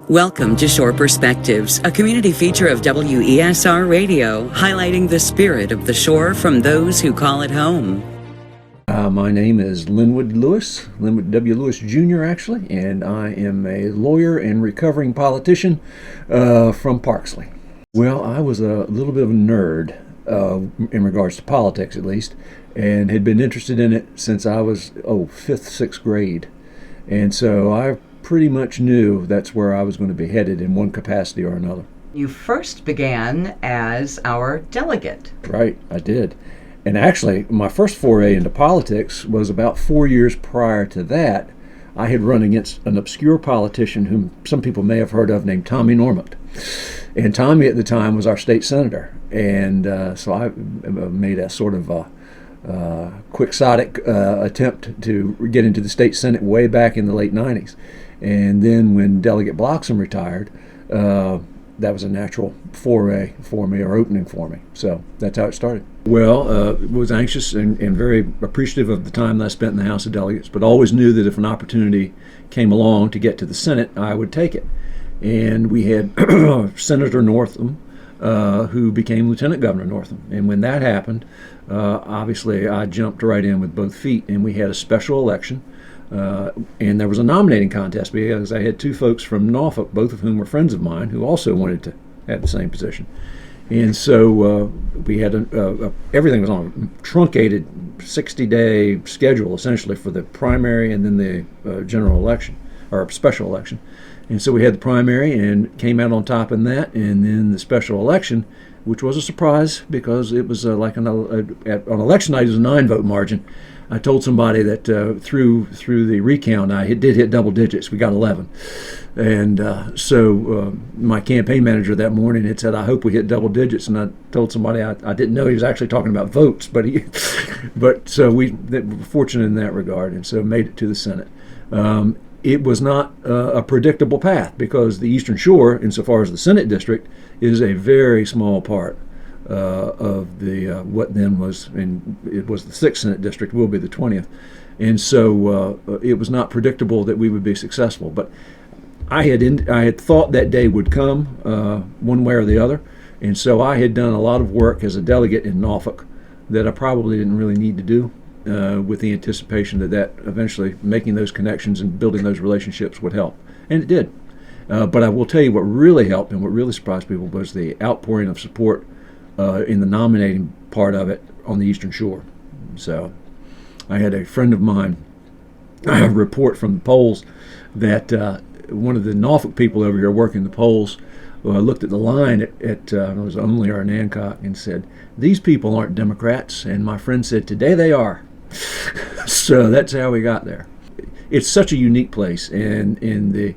Welcome to Shore Perspectives, a community feature of WESR Radio, highlighting the spirit of the shore from those who call it home. My name is Lynwood Lewis, Lynwood W. Lewis Jr. actually, and I am a lawyer and recovering politician from Parksley. Well, I was a little bit of a nerd in regards to politics at least, and had been interested in it since I was, fifth, sixth grade. And so I pretty much knew that's where I was going to be headed in one capacity or another. You first began as our delegate. Right, I did. And actually, my first foray into politics was about 4 years prior to that. I had run against an obscure politician whom some people may have heard of named Tommy Normand. And Tommy at the time was our state senator. And so I made a sort of quixotic attempt to get into the state senate way back in the late 90s. And then when Delegate Bloxham retired, that was a natural foray for me, or opening for me. So that's how it started. Well, was anxious and very appreciative of the time that I spent in the House of Delegates, but always knew that if an opportunity came along to get to the Senate, I would take it. And we had Senator Northam, who became Lieutenant Governor Northam. And when that happened, obviously I jumped right in with both feet, and we had a special election. And there was a nominating contest because I had two folks from Norfolk, both of whom were friends of mine, who also wanted to have the same position. And so we had everything was on a truncated 60-day schedule, essentially, for the primary and then the general election, or special election. And so we had the primary and came out on top in that, and then the special election, which was a surprise because it was like on election night, it was a 9-vote margin. I told somebody that through the recount, I did hit double digits. We got 11. And so my campaign manager that morning had said, I hope we hit double digits. And I told somebody I didn't know he was actually talking about votes, but so we were fortunate in that regard, and so made it to the Senate. It was not a predictable path because the Eastern Shore, insofar as the Senate district, is a very small part of the what then was, and it was the 6th Senate district, will be the 20th. And so it was not predictable that we would be successful. But I had thought that day would come one way or the other. And so I had done a lot of work as a delegate in Norfolk that I probably didn't really need to do, with the anticipation that eventually making those connections and building those relationships would help. And it did. But I will tell you what really helped and what really surprised people was the outpouring of support in the nominating part of it on the Eastern Shore. So I had a friend of mine report from the polls that one of the Norfolk people over here working the polls looked at the line at it was Only or Nancock and said, "These people aren't Democrats." And my friend said, "Today they are." So that's how we got there. It's such a unique place, and the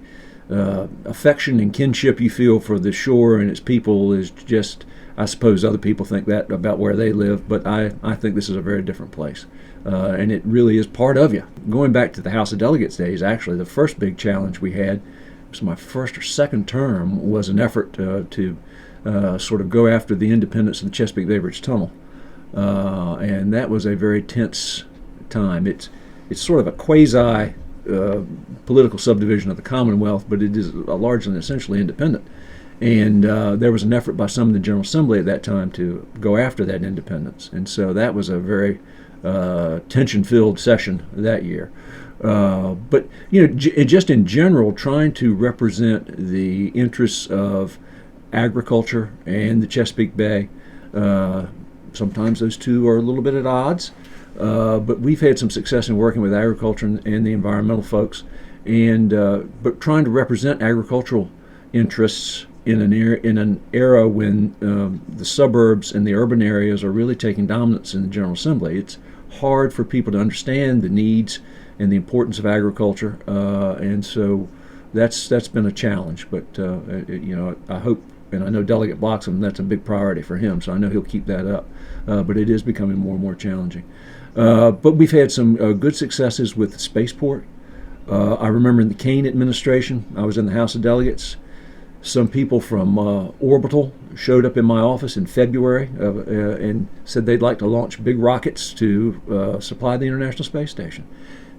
affection and kinship you feel for the shore and its people is just, I suppose other people think that about where they live, but I think this is a very different place. And it really is part of you. Going back to the House of Delegates days, actually, the first big challenge we had, it was my first or second term, was an effort to sort of go after the independence of the Chesapeake Bay Bridge Tunnel. And that was a very tense time. It's sort of a quasi political subdivision of the Commonwealth, but it is largely and essentially independent. And there was an effort by some of the General Assembly at that time to go after that independence. And so that was a very tension-filled session that year. But just in general, trying to represent the interests of agriculture and the Chesapeake Bay. Sometimes those two are a little bit at odds, but we've had some success in working with agriculture and the environmental folks, and but trying to represent agricultural interests in an era when the suburbs and the urban areas are really taking dominance in the General Assembly. It's hard for people to understand the needs and the importance of agriculture, and so that's been a challenge. But I hope, and I know Delegate Bloxham, that's a big priority for him, so I know he'll keep that up. But it is becoming more and more challenging. But we've had some good successes with the spaceport. I remember in the Kane administration, I was in the House of Delegates. Some people from Orbital showed up in my office in February and said they'd like to launch big rockets to supply the International Space Station.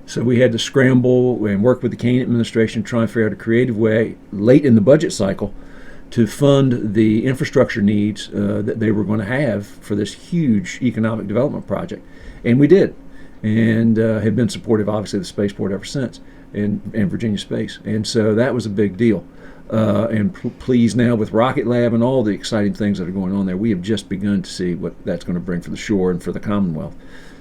So we had to scramble and work with the Kane administration, try and figure out a creative way late in the budget cycle to fund the infrastructure needs that they were going to have for this huge economic development project. And we did, and have been supportive, obviously, of the spaceport ever since, and Virginia Space. And so that was a big deal. And pleased now with Rocket Lab and all the exciting things that are going on there, we have just begun to see what that's going to bring for the shore and for the Commonwealth.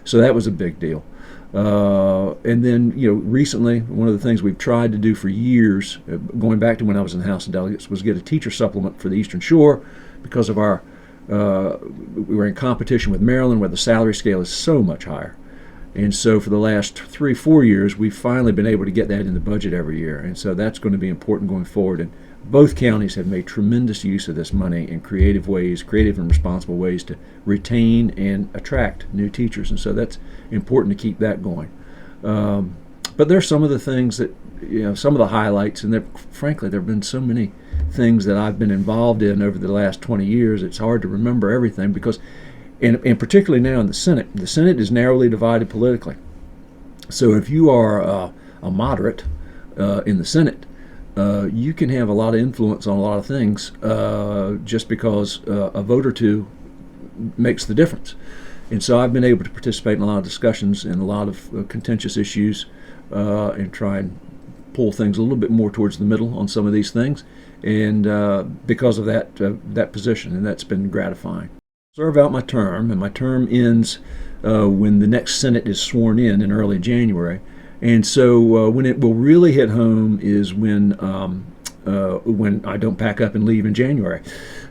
So that was a big deal. And then, recently, one of the things we've tried to do for years, going back to when I was in the House of Delegates, was get a teacher supplement for the Eastern Shore because of our, we were in competition with Maryland where the salary scale is so much higher. And so for the last 3-4 years, we've finally been able to get that in the budget every year. And so that's going to be important going forward. And both counties have made tremendous use of this money in creative ways, creative and responsible ways to retain and attract new teachers. And so that's important to keep that going. But there's some of the things that, some of the highlights, and frankly, there have been so many things that I've been involved in over the last 20 years, it's hard to remember everything because, and particularly now in the Senate is narrowly divided politically. So if you are a moderate in the Senate, you can have a lot of influence on a lot of things just because a vote or two makes the difference. And so I've been able to participate in a lot of discussions and a lot of contentious issues and try and pull things a little bit more towards the middle on some of these things, and because of that position, and that's been gratifying. Serve out my term, and my term ends when the next Senate is sworn in early January. And so when it will really hit home is when I don't pack up and leave in January.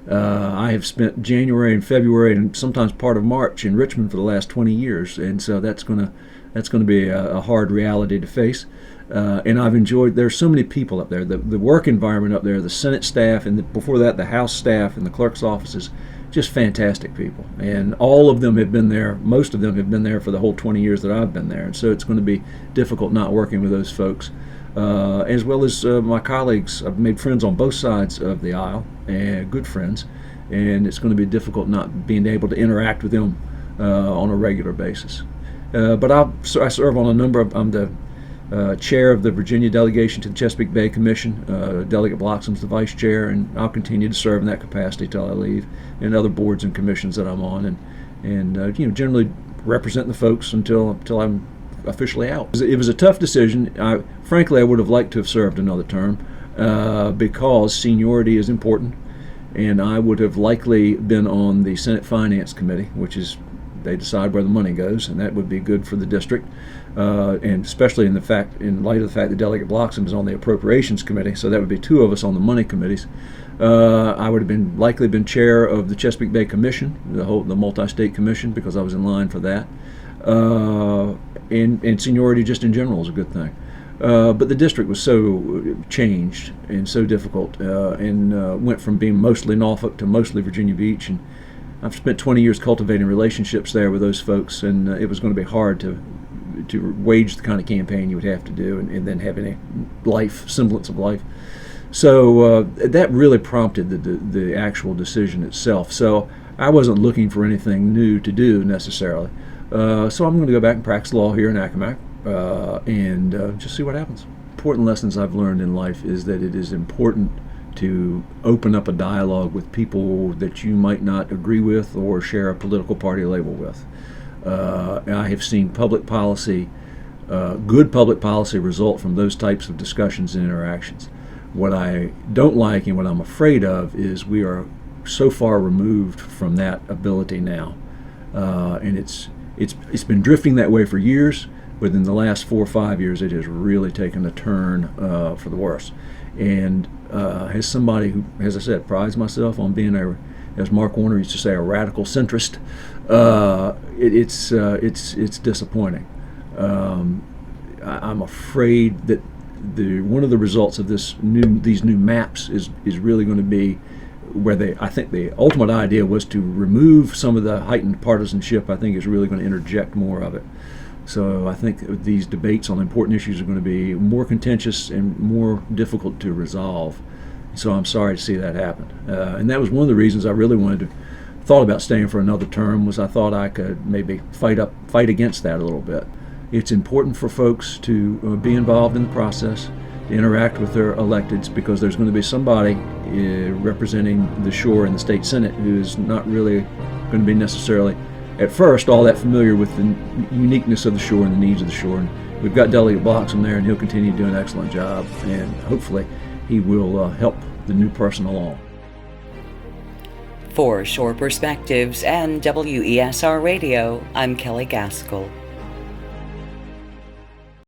I have spent January and February and sometimes part of March in Richmond for the last 20 years, and so that's going to be a hard reality to face. And I've enjoyed. There's so many people up there. The work environment up there, the Senate staff, and before that the House staff and the clerk's offices. Just fantastic people, and all of them have been there. Most of them have been there for the whole 20 years that I've been there, and so it's going to be difficult not working with those folks, as well as my colleagues. I've made friends on both sides of the aisle, and good friends, and it's going to be difficult not being able to interact with them on a regular basis. But I serve on a number of. I'm the chair of the Virginia delegation to the Chesapeake Bay Commission. Delegate Bloxham's the vice chair, and I'll continue to serve in that capacity till I leave, and other boards and commissions that I'm on, and generally represent the folks until I'm officially out. It was a tough decision. Frankly, I would have liked to have served another term because seniority is important, and I would have likely been on the Senate Finance Committee, which is they decide where the money goes, and that would be good for the district. And especially in light of the fact that Delegate Bloxham is on the Appropriations Committee, so that would be two of us on the money committees. I would have likely been chair of the Chesapeake Bay Commission, the multi-state commission, because I was in line for that. And seniority just in general is a good thing. But the district was so changed and so difficult, and went from being mostly Norfolk to mostly Virginia Beach, and I've spent 20 years cultivating relationships there with those folks, and it was going to be hard to wage the kind of campaign you would have to do and then have any semblance of life. So that really prompted the actual decision itself. So I wasn't looking for anything new to do necessarily. So I'm going to go back and practice law here in Accomack and just see what happens. Important lessons I've learned in life is that it is important to open up a dialogue with people that you might not agree with or share a political party label with. I have seen public policy, good public policy, result from those types of discussions and interactions. What I don't like and what I'm afraid of is we are so far removed from that ability now, and it's been drifting that way for years. But in the last 4 or 5 years, it has really taken a turn for the worse. And as somebody who, as I said, prides myself on being as Mark Warner used to say, a radical centrist, it's disappointing. I'm afraid that one of the results of these new maps is really going to be where I think the ultimate idea was to remove some of the heightened partisanship. I think is really going to interject more of it. So I think these debates on important issues are going to be more contentious and more difficult to resolve. So I'm sorry to see that happen. And that was one of the reasons I really thought about staying for another term, was I thought I could maybe fight against that a little bit. It's important for folks to be involved in the process, to interact with their electeds, because there's going to be somebody representing the shore in the state senate who is not really going to be necessarily at first all that familiar with the uniqueness of the shore and the needs of the shore. And we've got Delegate Bloxham there, and he'll continue to do an excellent job, and hopefully he will help the new person along. For Shore Perspectives and WESR Radio, I'm Kelley Gaskell.